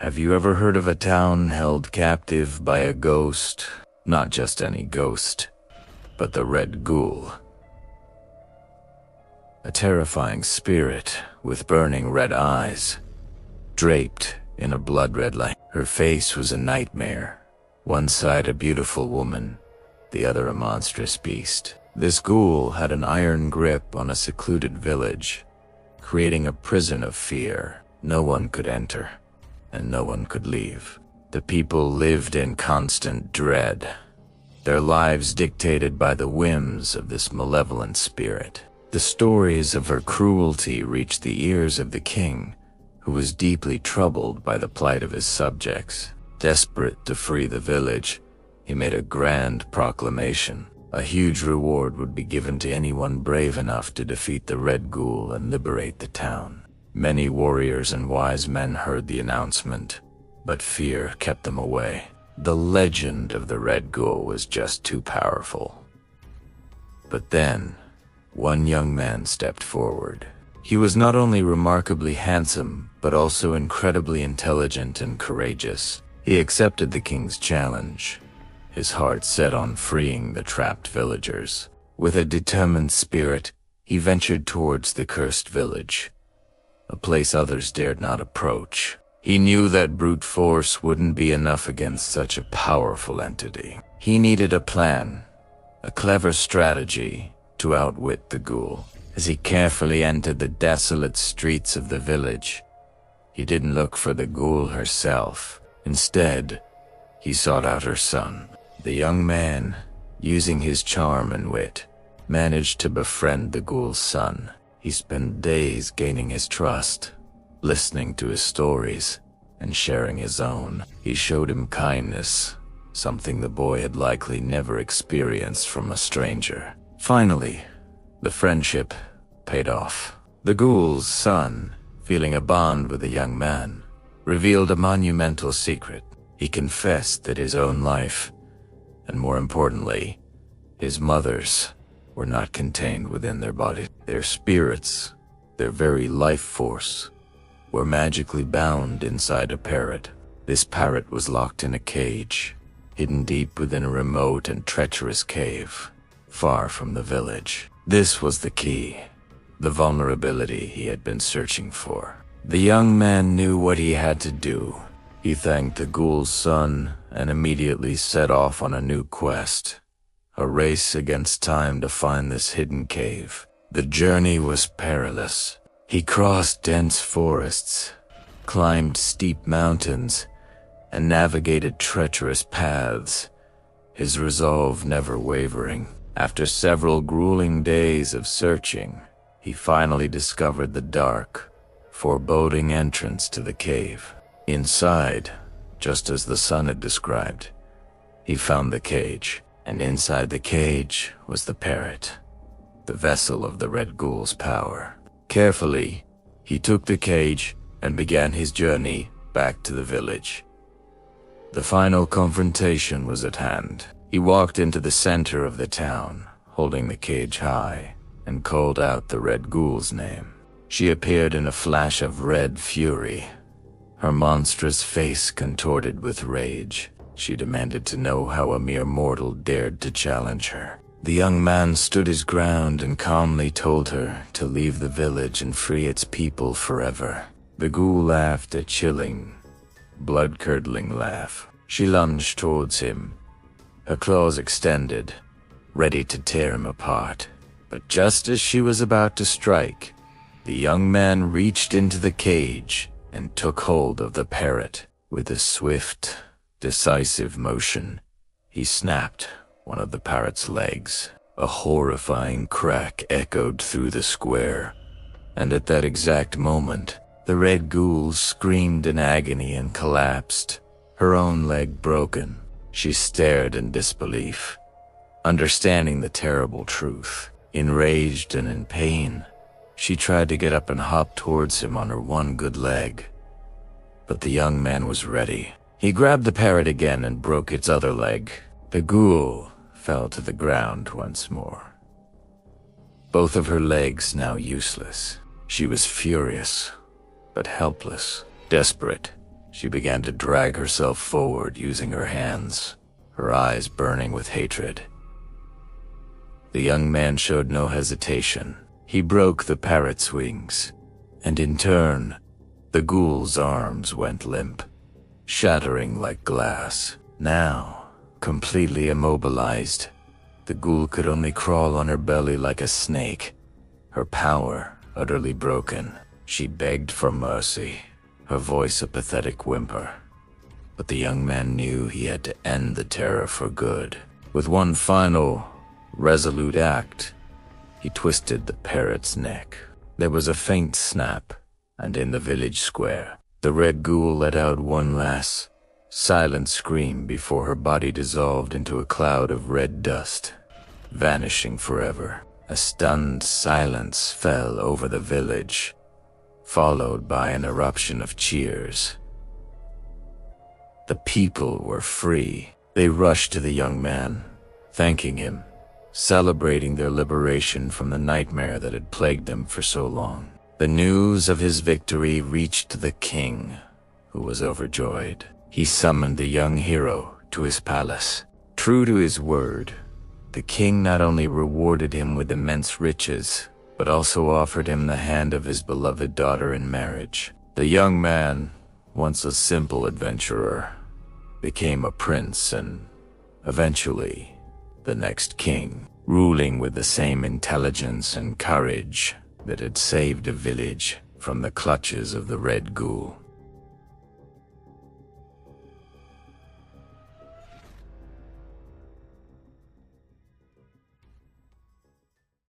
Have you ever heard of a town held captive by a ghost? Not just any ghost, but the Red Ghoul. A terrifying spirit with burning red eyes, draped in a blood-red light. Her face was a nightmare. One side a beautiful woman, the other a monstrous beast. This ghoul had an iron grip on a secluded village, creating a prison of fear. No one could enter, and no one could leave. The people lived in constant dread, their lives dictated by the whims of this malevolent spirit. The stories of her cruelty reached the ears of the king, who was deeply troubled by the plight of his subjects. Desperate to free the village, he made a grand proclamation. A huge reward would be given to anyone brave enough to defeat the Red Ghoul and liberate the town. Many warriors and wise men heard the announcement, but fear kept them away. The legend of the Red Ghoul was just too powerful. But then, one young man stepped forward. He was not only remarkably handsome, but also incredibly intelligent and courageous. He accepted the king's challenge, his heart set on freeing the trapped villagers. With a determined spirit, he ventured towards the cursed village, a place others dared not approach. He knew that brute force wouldn't be enough against such a powerful entity. He needed a plan, a clever strategy to outwit the ghoul. As he carefully entered the desolate streets of the village, he didn't look for the ghoul herself. Instead, he sought out her son. The young man, using his charm and wit, managed to befriend the ghoul's son. He spent days gaining his trust, listening to his stories, and sharing his own. He showed him kindness, something the boy had likely never experienced from a stranger. Finally, the friendship paid off. The ghoul's son, feeling a bond with the young man, revealed a monumental secret. He confessed that his own life, and more importantly, his mother's, were not contained within their body. Their spirits, their very life force, were magically bound inside a parrot. This parrot was locked in a cage, hidden deep within a remote and treacherous cave, far from the village. This was the key, the vulnerability he had been searching for. The young man knew what he had to do. He thanked the ghoul's son and immediately set off on a new quest. A race against time to find this hidden cave. The journey was perilous. He crossed dense forests, climbed steep mountains, and navigated treacherous paths, his resolve never wavering. After several grueling days of searching, he finally discovered the dark, foreboding entrance to the cave. Inside, just as the son had described, he found the cage. And inside the cage was the parrot, the vessel of the Red Ghoul's power. Carefully, he took the cage and began his journey back to the village. The final confrontation was at hand. He walked into the center of the town, holding the cage high, and called out the Red Ghoul's name. She appeared in a flash of red fury, her monstrous face contorted with rage. She demanded to know how a mere mortal dared to challenge her. The young man stood his ground and calmly told her to leave the village and free its people forever. The ghoul laughed a chilling, blood-curdling laugh. She lunged towards him, her claws extended, ready to tear him apart. But just as she was about to strike, the young man reached into the cage and took hold of the parrot. With a swift, decisive motion, he snapped one of the parrot's legs. A horrifying crack echoed through the square, and at that exact moment, the Red Ghoul screamed in agony and collapsed, her own leg broken. She stared in disbelief, understanding the terrible truth. Enraged and in pain, she tried to get up and hop towards him on her one good leg. But the young man was ready. He grabbed the parrot again and broke its other leg. The ghoul fell to the ground once more, both of her legs now useless. She was furious, but helpless. Desperate, She began to drag herself forward using her hands, her eyes burning with hatred. The young man showed no hesitation. He broke the parrot's wings, and in turn, the ghoul's arms went limp, shattering like glass. Now, completely immobilized, the ghoul could only crawl on her belly like a snake, her power utterly broken. She begged for mercy, her voice a pathetic whimper. But the young man knew he had to end the terror for good. With one final, resolute act, he twisted the parrot's neck. There was a faint snap, and in the village square, the Red Ghoul let out one last, silent scream before her body dissolved into a cloud of red dust, vanishing forever. A stunned silence fell over the village, followed by an eruption of cheers. The people were free. They rushed to the young man, thanking him, celebrating their liberation from the nightmare that had plagued them for so long. The news of his victory reached the king, who was overjoyed. He summoned the young hero to his palace. True to his word, the king not only rewarded him with immense riches, but also offered him the hand of his beloved daughter in marriage. The young man, once a simple adventurer, became a prince and, eventually, the next king, ruling with the same intelligence and courage that had saved a village from the clutches of the Red Ghoul.